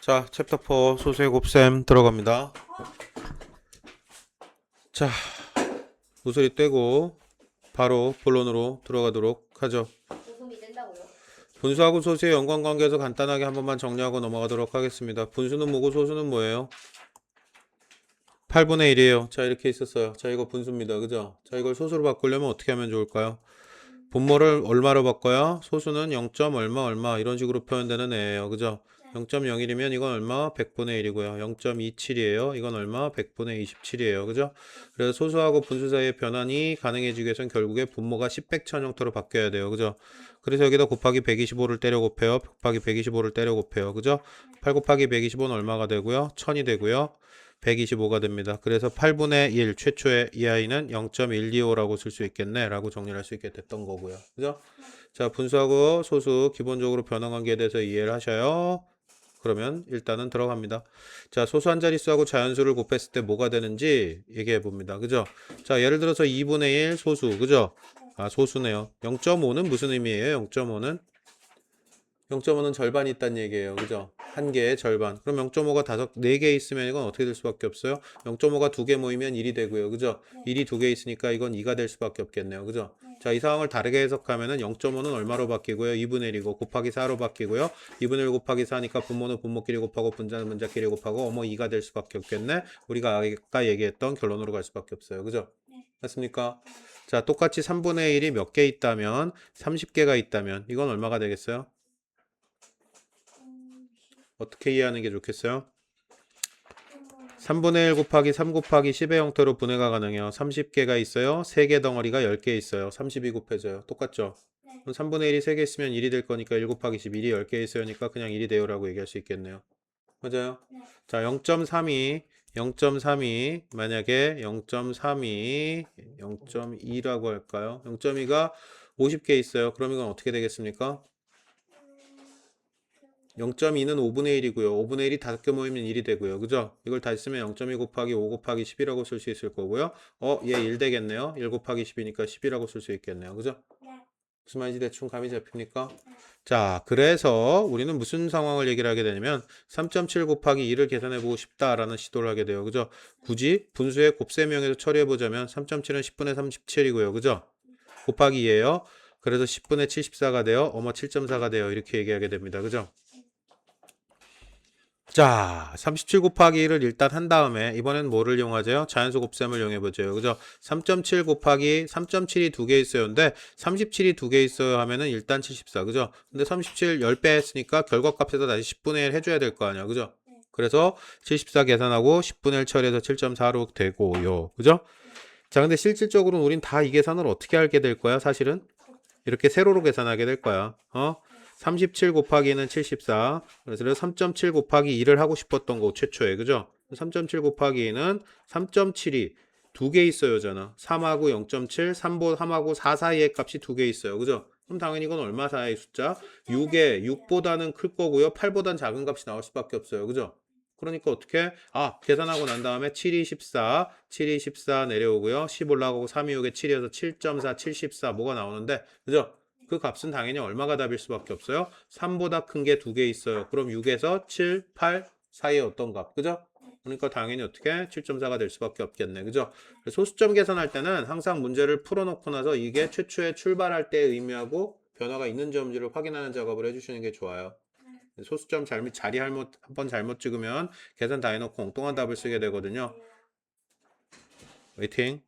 자, 챕터 4 소수의 곱셈 들어갑니다. 자, 무소리 떼고 바로 본론으로 들어가도록 하죠. 웃음이 뗀다고요? 분수하고 소수의 연관관계에서 간단하게 한 번만 정리하고 넘어가도록 하겠습니다. 분수는 뭐고 소수는 뭐예요? 8분의 1이에요. 자, 이렇게 있었어요. 자, 이거 분수입니다. 그죠? 자, 이걸 소수로 바꾸려면 어떻게 하면 좋을까요? 분모를 얼마로 바꿔요? 소수는 0. 얼마 얼마 이런 식으로 표현되는 애예요. 그죠? 0.01이면 이건 얼마? 100분의 1이고요. 0.27이에요. 이건 얼마? 100분의 27이에요. 그죠? 그래서 소수하고 분수 사이의 변환이 가능해지기 위해서는 결국에 분모가 10백천 형태로 바뀌어야 돼요. 그죠? 그래서 여기다 곱하기 125를 때려 곱해요. 곱하기 125를 때려 곱해요. 그죠? 8 곱하기 125는 얼마가 되고요? 1000이 되고요. 125가 됩니다. 그래서 8분의 1 최초의 이 아이는 0.125라고 쓸 수 있겠네 라고 정리할 수 있게 됐던 거고요. 그죠? 자, 분수하고 소수 기본적으로 변환관계에 대해서 이해를 하셔요. 그러면 일단은 들어갑니다. 자, 소수 한 자릿수하고 자연수를 곱했을 때 뭐가 되는지 얘기해 봅니다. 그죠? 자, 예를 들어서 2분의 1 소수. 그죠? 아, 소수네요. 0.5는 무슨 의미예요? 0.5는 0.5는 절반이 있다는 얘기예요. 그죠? 한 개의 절반. 그럼 0.5가 4개 있으면 이건 어떻게 될 수밖에 없어요? 0.5가 2개 모이면 1이 되고요. 그죠? 1이 2개 있으니까 이건 2가 될 수밖에 없겠네요. 그죠? 자, 이 상황을 다르게 해석하면은 0.5는 얼마로 바뀌고요? 2분의 1이고 곱하기 4로 바뀌고요. 2분의 1 곱하기 4니까 분모는 분모끼리 곱하고 분자는 분자끼리 곱하고 2가 될 수밖에 없겠네. 우리가 아까 얘기했던 결론으로 갈 수밖에 없어요. 그죠? 맞습니까? 자, 똑같이 3분의 1이 몇 개 있다면 30개가 있다면 이건 얼마가 되겠어요? 어떻게 이해하는 게 좋겠어요? 3분의 1 곱하기 3 곱하기 10의 형태로 분해가 가능해요. 30개가 있어요. 3개 덩어리가 10개 있어요. 32 곱해져요. 똑같죠? 그럼 3분의 1이 3개 있으면 1이 될 거니까 1 곱하기 10, 1이 10개 있으니까 그냥 1이 돼요 라고 얘기할 수 있겠네요. 맞아요? 자, 0.32 만약에 0.2라고 할까요? 0.2가 50개 있어요. 그럼 이건 어떻게 되겠습니까? 0.2는 5분의 1이고요. 5분의 1이 5개 모이면 1이 되고요. 그죠? 이걸 다 쓰면 0.2 곱하기 5 곱하기 10이라고 쓸 수 있을 거고요. 얘 1 되겠네요. 1 곱하기 10이니까 10이라고 쓸 수 있겠네요. 그죠? 무슨 말인지 대충 감이 잡힙니까? 자, 그래서 우리는 무슨 상황을 얘기를 하게 되냐면 3.7 곱하기 2를 계산해 보고 싶다라는 시도를 하게 돼요. 그죠? 굳이 분수의 곱셈형에서 처리해 보자면 3.7은 10분의 37이고요. 그죠? 곱하기 2예요. 그래서 10분의 74가 돼요. 7.4가 돼요. 이렇게 얘기하게 됩니다. 그죠? 자, 37 곱하기 1을 일단 한 다음에 이번엔 뭐를 이용하죠? 자연수 곱셈을 이용해보죠. 그죠? 3.7 곱하기 3.7이 두 개 있어요. 근데 37이 두 개 있어요 하면은 일단 74. 그죠? 근데 37 10배 했으니까 결과값에서 다시 10분의 1 해줘야 될 거 아니야. 그죠? 그래서 74 계산하고 10분의 1 처리해서 7.4로 되고요. 그죠? 자, 근데 실질적으로는 우린 다 이 계산을 어떻게 하게 될 거야? 사실은 이렇게 세로로 계산하게 될 거야. 37 곱하기는 74. 그래서 3.7 곱하기 2를 하고 싶었던 거 최초에. 그죠? 3.7 곱하기 2는 3.7이 두 개 있어요, 잖아. 3하고 0.7, 3하고 4 사이의 값이 두 개 있어요. 그죠? 그럼 당연히 이건 얼마 사이의 숫자? 6보다는 클 거고요. 8보다는 작은 값이 나올 수밖에 없어요. 그죠? 그러니까 어떻게? 계산하고 난 다음에 7이 14, 7이 14 내려오고요. 10 올라가고 3이 6에 7이어서 7.4, 74 뭐가 나오는데, 그죠? 그 값은 당연히 얼마가 답일 수밖에 없어요? 3보다 큰 게 두 개 있어요. 그럼 6에서 7, 8 사이에 어떤 값, 그죠? 그러니까 당연히 어떻게 7.4가 될 수밖에 없겠네, 그죠? 소수점 계산할 때는 항상 문제를 풀어놓고 나서 이게 최초에 출발할 때 의미하고 변화가 있는지 없는지를 확인하는 작업을 해주시는 게 좋아요. 소수점 한번 잘못 찍으면 계산 다 해놓고 엉뚱한 답을 쓰게 되거든요. 웨이팅.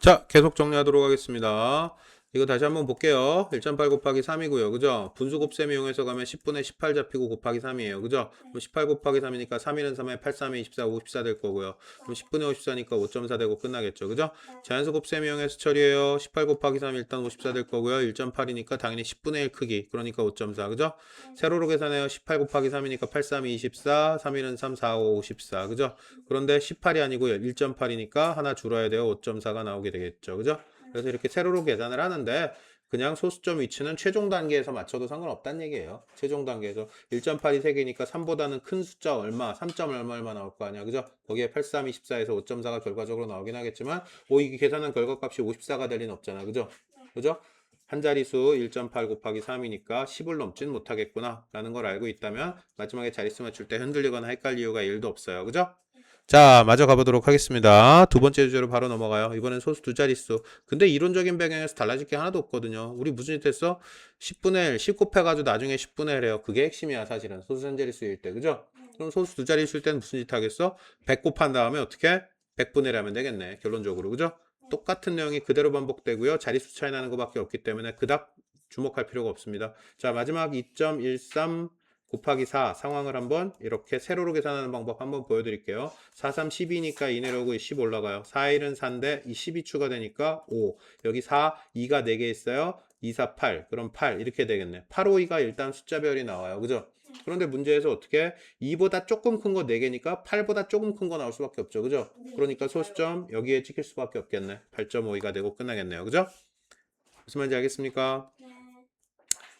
자, 계속 정리하도록 하겠습니다. 이거 다시 한번 볼게요. 1.8 곱하기 3이고요. 그죠? 분수 곱셈 이용해서 가면 10분의 18 잡히고 곱하기 3이에요. 그죠? 그럼 18 곱하기 3이니까 3일은 3에 8, 3에 24, 54 될 거고요. 그럼 10분의 54니까 5.4 되고 끝나겠죠. 그죠? 자연수 곱셈 이용해서 처리해요. 18 곱하기 3 일단 54 될 거고요. 1.8이니까 당연히 10분의 1 크기. 그러니까 5.4. 그죠? 세로로 계산해요. 18 곱하기 3이니까 8, 3이 24, 3일은 3, 4, 5, 54. 그죠? 그런데 18이 아니고 1.8이니까 하나 줄어야 돼요. 5.4가 나오게 되겠죠. 그죠? 그래서 이렇게 세로로 계산을 하는데 그냥 소수점 위치는 최종 단계에서 맞춰도 상관없다는 얘기예요. 최종 단계에서 1.8이 3개니까 3보다는 큰 숫자 얼마, 3점 얼마 나올 거 아니야. 그죠? 거기에 8, 3, 24에서 5.4가 결과적으로 나오긴 하겠지만 이게 계산한 결과값이 54가 될 리는 없잖아. 그죠? 그죠? 한 자릿수 1.8 곱하기 3이니까 10을 넘진 못하겠구나 라는 걸 알고 있다면 마지막에 자릿수 맞출 때 흔들리거나 헷갈릴 이유가 1도 없어요. 그죠? 자, 마저 가보도록 하겠습니다. 두 번째 주제로 바로 넘어가요. 이번엔 소수 두 자릿수. 근데 이론적인 배경에서 달라질 게 하나도 없거든요. 우리 무슨 짓 했어? 10분의 1, 10 곱해가지고 나중에 10분의 1 해요. 그게 핵심이야, 사실은. 소수 한 자릿수일 때. 그죠? 그럼 소수 두 자릿수일 때는 무슨 짓 하겠어? 100 곱한 다음에 어떻게? 100분의 1 하면 되겠네. 결론적으로. 그죠? 똑같은 내용이 그대로 반복되고요. 자릿수 차이 나는 것밖에 없기 때문에 그닥 주목할 필요가 없습니다. 자, 마지막 2.13 곱하기 4 상황을 한번 이렇게 세로로 계산하는 방법 한번 보여드릴게요. 4, 3, 12니까 2 내려오고 10 올라가요. 4, 1은 4인데 이 10이 추가되니까 5. 여기 4, 2가 4개 있어요. 2, 4, 8. 그럼 8 이렇게 되겠네. 8, 5, 2가 일단 숫자별이 나와요. 그죠? 그런데 문제에서 어떻게 2보다 조금 큰 거 4개니까 8보다 조금 큰 거 나올 수밖에 없죠. 그죠? 그러니까 소수점 여기에 찍힐 수밖에 없겠네. 8.52가 되고 끝나겠네요. 그죠? 무슨 말인지 알겠습니까?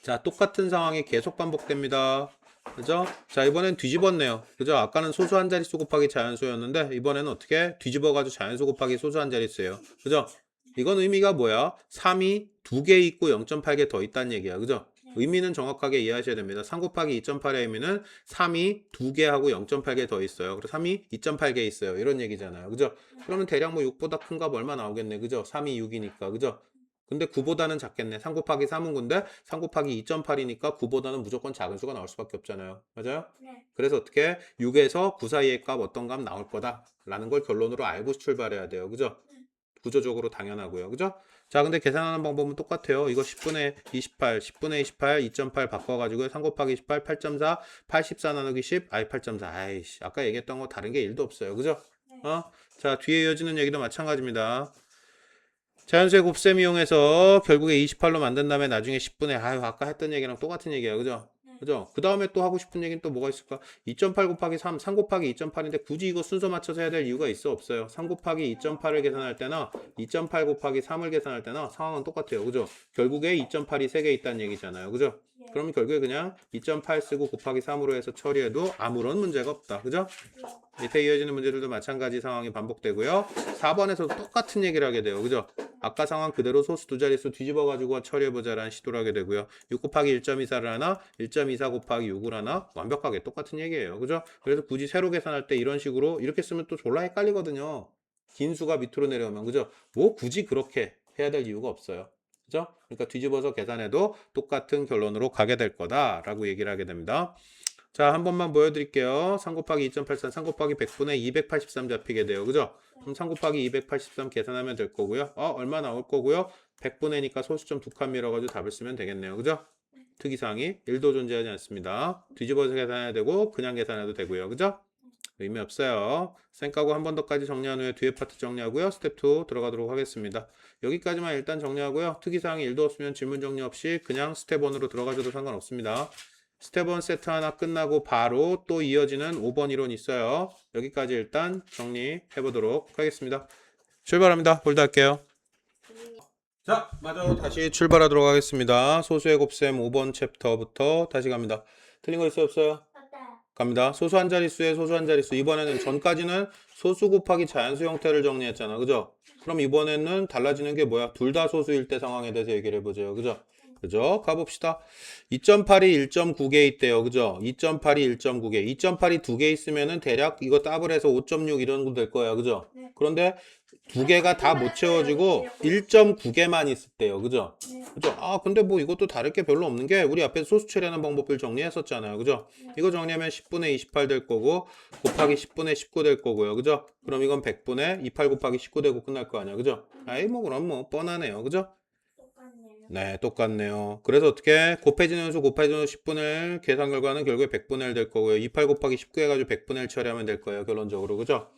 자, 똑같은 상황이 계속 반복됩니다. 그죠? 자, 이번엔 뒤집었네요. 그죠? 아까는 소수 한 자릿수 곱하기 자연수였는데 이번에는 어떻게 뒤집어가지고 자연수 곱하기 소수 한 자릿수예요. 그죠? 이건 의미가 뭐야? 3이 2개 있고 0.8개 더 있다는 얘기야. 그죠? 의미는 정확하게 이해하셔야 됩니다. 3 곱하기 2.8의 의미는 3이 2개하고 0.8개 더 있어요. 그리고 3이 2.8개 있어요. 이런 얘기잖아요. 그죠? 그러면 대략 뭐 6보다 큰 값 얼마 나오겠네. 그죠? 3이 6이니까. 그죠? 근데 9보다는 작겠네. 3 곱하기 3은 9인데 3 곱하기 2.8이니까 9보다는 무조건 작은 수가 나올 수밖에 없잖아요. 맞아요? 네. 그래서 어떻게 6에서 9 사이의 값 어떤 값 나올 거다 라는 걸 결론으로 알고 출발해야 돼요. 그죠? 구조적으로 당연하고요. 그죠? 자, 근데 계산하는 방법은 똑같아요. 이거 10분의 28, 10분의 28, 2.8 바꿔가지고 3 곱하기 28, 8.4, 84 나누기 10, 8.4. 아이씨, 아까 얘기했던 거 다른 게 1도 없어요. 그죠? 자, 뒤에 이어지는 얘기도 마찬가지입니다. 자연수의 곱셈 이용해서 결국에 28로 만든 다음에 나중에 10분의 아까 했던 얘기랑 똑같은 얘기야. 그죠? 그죠? 그 다음에 또 하고 싶은 얘기는 또 뭐가 있을까? 2.8 곱하기 3, 3 곱하기 2.8인데 굳이 이거 순서 맞춰서 해야 될 이유가 있어? 없어요. 3 곱하기 2.8을 계산할 때나 2.8 곱하기 3을 계산할 때나 상황은 똑같아요. 그죠? 결국에 2.8이 3개 있다는 얘기잖아요. 그죠? 그럼 결국에 그냥 2.8 쓰고 곱하기 3으로 해서 처리해도 아무런 문제가 없다. 그죠? 밑에 이어지는 문제들도 마찬가지 상황이 반복되고요. 4번에서도 똑같은 얘기를 하게 돼요. 그죠? 아까 상황 그대로 소수 두 자릿수 뒤집어가지고 처리해보자라는 시도를 하게 되고요. 6 곱하기 1.24를 하나, 1.24 곱하기 6을 하나 완벽하게 똑같은 얘기예요. 그죠? 그래서 굳이 세로 계산할 때 이런 식으로 이렇게 쓰면 또 졸라 헷갈리거든요. 긴 수가 밑으로 내려오면. 그죠? 뭐 굳이 그렇게 해야 될 이유가 없어요. 그죠? 그러니까 뒤집어서 계산해도 똑같은 결론으로 가게 될 거다라고 얘기를 하게 됩니다. 자, 한 번만 보여드릴게요. 3 곱하기 2.83, 3 곱하기 100분의 283 잡히게 돼요. 그죠? 그럼 3 곱하기 283 계산하면 될 거고요. 얼마 나올 거고요? 100분의니까 소수점 2칸 밀어가지고 답을 쓰면 되겠네요. 그죠? 특이사항이 1도 존재하지 않습니다. 뒤집어서 계산해야 되고 그냥 계산해도 되고요. 그죠? 의미 없어요. 쌩까고 한 번 더까지 정리한 후에 뒤에 파트 정리하고요. 스텝 2 들어가도록 하겠습니다. 여기까지만 일단 정리하고요. 특이사항이 1도 없으면 질문 정리 없이 그냥 스텝 1으로 들어가셔도 상관없습니다. 스텝 1 세트 하나 끝나고 바로 또 이어지는 5번 이론 있어요. 여기까지 일단 정리해 보도록 하겠습니다. 출발합니다. 홀드 할게요. 자, 마저 다시 출발하도록 하겠습니다. 소수의 곱셈 5번 챕터부터 다시 갑니다. 틀린 거 있어요, 없어요? 갑니다. 소수 한 자릿수의 소수 한 자릿수. 이번에는 전까지는 소수 곱하기 자연수 형태를 정리했잖아. 그죠? 그럼 이번에는 달라지는 게 뭐야? 둘 다 소수일 때 상황에 대해서 얘기를 해보죠. 그죠? 그죠? 가봅시다. 2.8이 1.9개 있대요. 그죠? 2.8이 1.9개. 2.8이 2개 있으면은 대략 이거 더블해서 5.6 이런 거 될 거야. 그죠? 그런데 두 개가 다 못 채워지고 1.9개만 있었대요. 그죠? 그죠? 근데 뭐 이것도 다를 게 별로 없는 게 우리 앞에 소수 처리하는 방법을 정리했었잖아요. 그죠? 이거 정리하면 10분의 28 될 거고 곱하기 10분의 19 될 거고요. 그죠? 그럼 이건 100분의 28 곱하기 19 되고 끝날 거 아니야. 그죠? 뭐 그럼 뭐 뻔하네요. 그죠? 네, 똑같네요. 그래서 어떻게 곱해지는 수 10분의 1 계산 결과는 결국에 100분의 1 될 거고요. 28 곱하기 19 해가지고 100분의 1 처리하면 될 거예요. 결론적으로. 그죠?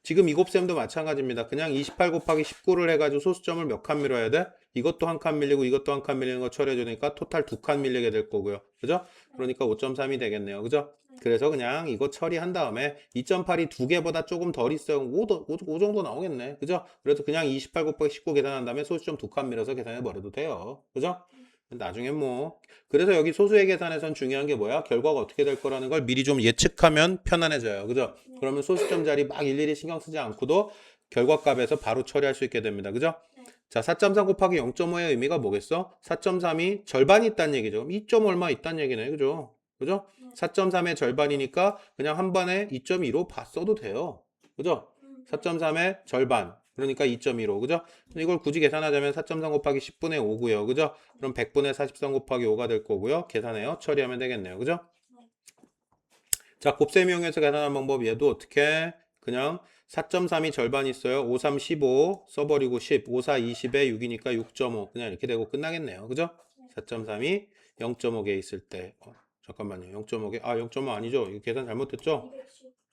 지금 이 곱셈도 마찬가지입니다. 그냥 28 곱하기 19를 해가지고 소수점을 몇 칸 밀어야 돼? 이것도 한 칸 밀리고 이것도 한 칸 밀리는 거 처리해주니까 토탈 2칸 밀리게 될 거고요. 그죠? 그러니까 5.3이 되겠네요. 그죠? 그래서 그냥 이거 처리한 다음에 2.8이 두 개보다 조금 덜 있어요. 5 정도 나오겠네. 그죠? 그래서 그냥 28 곱하기 19 계산한 다음에 소수점 2칸 밀어서 계산해 버려도 돼요. 그죠? 나중에 뭐 그래서 여기 소수의 계산에선 중요한 게 뭐야? 결과가 어떻게 될 거라는 걸 미리 좀 예측하면 편안해져요. 그죠? 그러면 소수점 자리 막 일일이 신경 쓰지 않고도 결과값에서 바로 처리할 수 있게 됩니다. 그죠? 자, 4.3 곱하기 0.5의 의미가 뭐겠어? 4.3이 절반이 있다는 얘기죠. 그럼 2점 얼마 있다는 얘기네. 그죠? 그죠? 4.3의 절반이니까 그냥 한 번에 2.25 써도 돼요. 그죠? 4.3의 절반. 그러니까 2.15. 그죠? 이걸 굳이 계산하자면 4.3 곱하기 10분의 5고요. 그죠? 그럼 100분의 43 곱하기 5가 될 거고요. 계산해요. 처리하면 되겠네요. 그죠? 자, 곱셈 이용해서 계산하는 방법 얘도 어떻게? 그냥 4.3이 절반이 있어요. 5, 3, 15 써버리고 10, 5, 4, 20에 6이니까 6.5 그냥 이렇게 되고 끝나겠네요. 그죠? 4.3이 0.5개 있을 때 잠깐만요. 0.5개 0.5 아니죠? 이거 계산 잘못했죠?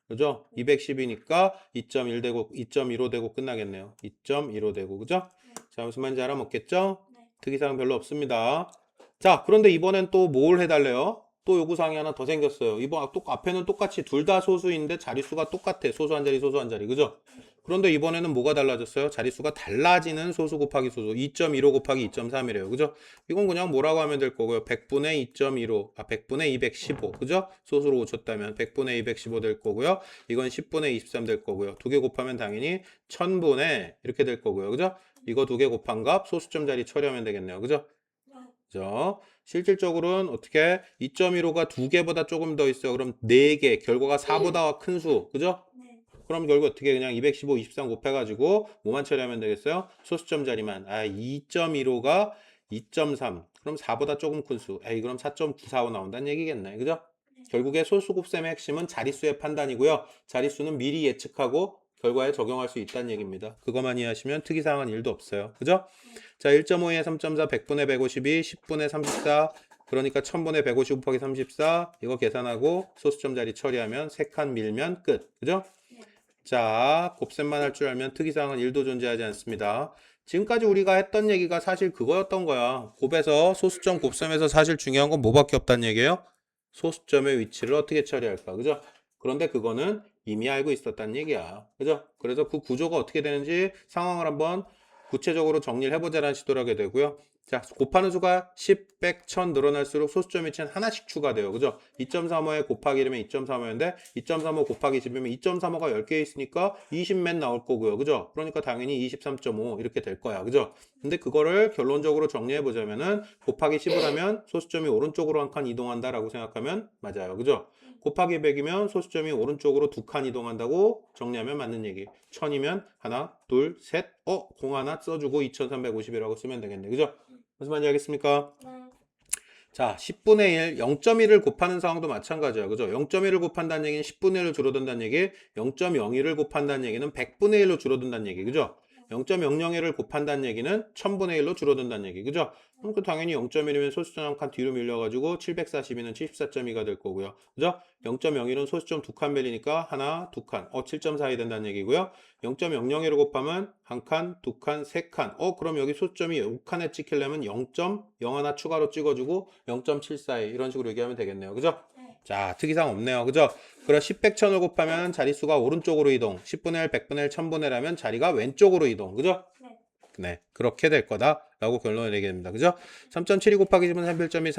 그죠? 210이니까 2.1 되고 2.15 되고 끝나겠네요. 2.15 되고 그죠? 자, 무슨 말인지 알아먹겠죠? 특이사항 별로 없습니다. 자, 그런데 이번엔 또 뭘 해달래요? 또 요구사항이 하나 더 생겼어요. 이번 앞에는 똑같이 둘 다 소수인데 자릿수가 똑같아. 소수 한 자리, 소수 한 자리. 그죠? 그런데 이번에는 뭐가 달라졌어요? 자릿수가 달라지는 소수 곱하기 소수. 2.15 곱하기 2.3이래요. 그죠? 이건 그냥 뭐라고 하면 될 거고요. 100분의 2.15. 100분의 215. 그죠? 소수로 고쳤다면 100분의 215 될 거고요. 이건 10분의 23 될 거고요. 두 개 곱하면 당연히 1000분의 이렇게 될 거고요. 그죠? 이거 두 개 곱한 값 소수점 자리 처리하면 되겠네요. 그죠? 그죠? 실질적으로는 어떻게 2.15가 두 개보다 조금 더 있어요. 그럼 4개, 결과가 4보다 큰 수. 그죠? 그럼 결국 어떻게 그냥 215, 23 곱해가지고 뭐만 처리하면 되겠어요? 소수점 자리만. 2.15가 2.3. 그럼 4보다 조금 큰 수. 그럼 4.945 나온다는 얘기겠네. 그죠? 결국에 소수 곱셈의 핵심은 자릿수의 판단이고요. 자릿수는 미리 예측하고 결과에 적용할 수 있다는 얘기입니다. 그것만 이해하시면 특이사항은 1도 없어요. 그죠? 자, 1.5에 3.4, 100분의 152, 10분의 34, 그러니까 1000분의 150 곱하기 34, 이거 계산하고 소수점 자리 처리하면 3칸 밀면 끝. 그죠? 자, 곱셈만 할 줄 알면 특이사항은 1도 존재하지 않습니다. 지금까지 우리가 했던 얘기가 사실 그거였던 거야. 곱에서 소수점 곱셈에서 사실 중요한 건 뭐밖에 없다는 얘기예요? 소수점의 위치를 어떻게 처리할까. 그죠? 그런데 그거는 이미 알고 있었다는 얘기야. 그죠? 그래서 그 구조가 어떻게 되는지 상황을 한번 구체적으로 정리를 해보자라는 시도를 하게 되고요. 자, 곱하는 수가 10, 100, 1000 늘어날수록 소수점 위치는 하나씩 추가돼요. 그죠? 2.35에 곱하기 이러면 2.35인데 2.35 곱하기 10이면 2.35가 10개 있으니까 20맨 나올 거고요. 그죠? 그러니까 당연히 23.5 이렇게 될 거야. 그죠? 근데 그거를 결론적으로 정리해 보자면은 곱하기 10을 하면 소수점이 오른쪽으로 한 칸 이동한다라고 생각하면 맞아요. 그죠? 곱하기 100이면 소수점이 오른쪽으로 두 칸 이동한다고 정리하면 맞는 얘기. 1000이면 하나, 둘, 셋, 공 하나 써주고 2350이라고 쓰면 되겠네. 그죠? 무슨 말인지 알겠습니까? 자, 10분의 1, 0.1을 곱하는 상황도 마찬가지야. 그죠? 0.1을 곱한다는 얘기는 10분의 1로 줄어든다는 얘기, 0.01을 곱한다는 얘기는 100분의 1로 줄어든다는 얘기. 그죠? 0.001을 곱한다는 얘기는 1000분의 1로 줄어든다는 얘기. 그죠? 그럼 당연히 0.1이면 소수점 한 칸 뒤로 밀려가지고 742는 74.2가 될 거고요. 그죠? 0.01은 소수점 두 칸 밀리니까 하나, 두 칸. 7.42 된다는 얘기고요. 0.001을 곱하면 한 칸, 두 칸, 세 칸. 그럼 여기 소수점이 5칸에 찍히려면 0.0 하나 추가로 찍어주고 0.74 이런 식으로 얘기하면 되겠네요. 그죠? 자, 특이사항 없네요. 그죠? 그럼 10, 100, 1000을 곱하면 자릿수가 오른쪽으로 이동. 10분의 1, 100분의 1, 1000분의 1 하면 자리가 왼쪽으로 이동. 그죠? 네, 그렇게 될 거다라고 결론을 내게 됩니다. 그죠? 3.72 곱하기 10은 31.2,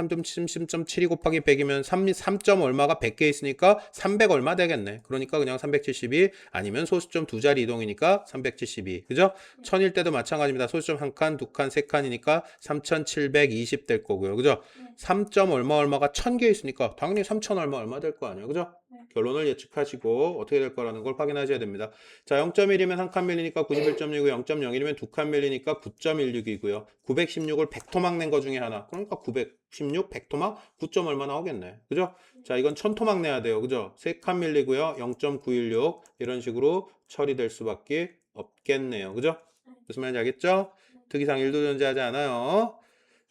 3.72 곱하기 100이면 3 얼마가 100개 있으니까 300 얼마 되겠네. 그러니까 그냥 372 아니면 소수점 두 자리 이동이니까 372. 그죠? 1000일 때도 마찬가지입니다. 소수점 한 칸, 두 칸, 세 칸이니까 3720 될 거고요. 그죠? 3. 얼마가 1000개 있으니까 당연히 3000 얼마 될 거 아니에요. 그죠? 결론을 예측하시고 어떻게 될 거라는 걸 확인하셔야 됩니다. 자, 0.1이면 한 칸 밀리니까 91.6이고 0.01이면 두 칸 밀리니까 9.16이고요. 916을 100토막 낸 거 중에 하나. 그러니까 916, 100토막, 9점 얼마 나오겠네. 그죠? 자, 이건 1000토막 내야 돼요. 그죠? 3칸 밀리고요. 0.916 이런 식으로 처리될 수밖에 없겠네요. 그죠? 무슨 말인지 알겠죠? 특이사항 1도 존재하지 않아요.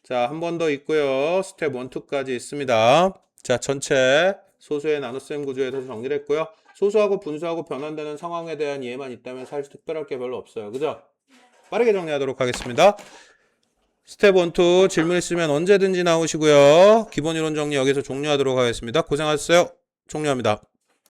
자, 한 번 더 있고요. 스텝 1, 2까지 있습니다. 자, 전체 소수의 나눗셈 구조에서 정리를 했고요. 소수하고 분수하고 변환되는 상황에 대한 이해만 있다면 사실 특별할 게 별로 없어요. 그죠? 빠르게 정리하도록 하겠습니다. 스텝 1, 2 질문 있으면 언제든지 나오시고요. 기본 이론 정리 여기서 종료하도록 하겠습니다. 고생하셨어요. 종료합니다.